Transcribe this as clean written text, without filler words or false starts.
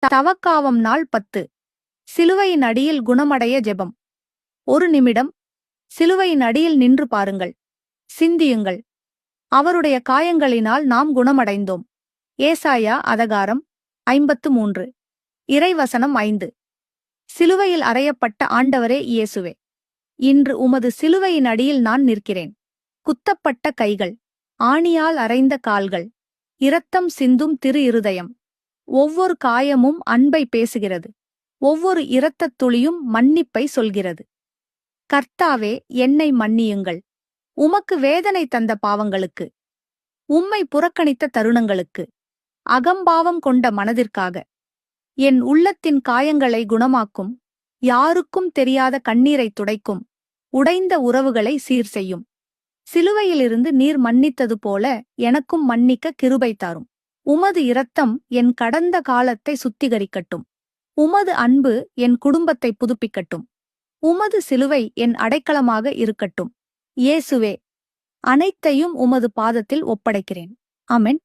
தவக்காவம் நாள் 10. சிலுவையின் அடியில் குணமடைய ஜெபம். 1 நிமிடம் சிலுவையின் அடியில் நின்று பாருங்கள். சிந்தியுங்கள். அவருடைய காயங்களினால் நாம் குணமடைந்தோம். ஏசாயா அதிகாரம் 53. இறைவசனம் 5. சிலுவையில் அறையப்பட்ட ஆண்டவரே இயேசுவே, இன்று உமது சிலுவையின் அடியில் நான் நிற்கிறேன். குத்தப்பட்ட கைகள், ஆணியால் அறைந்த கால்கள், இரத்தம் சிந்தும் திரு இருதயம். ஒவ்வொரு காயமும் அன்பை பேசுகிறது. ஒவ்வொரு இரத்தத் துளியும் மன்னிப்பை சொல்கிறது. கர்த்தாவே, என்னை மன்னியுங்கள். உமக்கு வேதனை தந்த பாவங்களுக்கு, உம்மை புறக்கணித்த தருணங்களுக்கு, அகம்பாவம் கொண்ட மனதிற்காக. என் உள்ளத்தின் காயங்களை குணமாக்கும். யாருக்கும் தெரியாத கண்ணீரை துடைக்கும். உடைந்த உறவுகளை சீர் செய்யும். சிலுவையிலிருந்து நீர் மன்னித்தது போல எனக்கும் மன்னிக்க கிருபை தாரும். உமது இரத்தம் என் கடந்த காலத்தை சுத்திகரிக்கட்டும். உமது அன்பு என் குடும்பத்தை புதுப்பிக்கட்டும். உமது சிலுவை என் அடைக்கலமாக இருக்கட்டும். இயேசுவே, அனைத்தையும் உமது பாதத்தில் ஒப்படைக்கிறேன். ஆமென்.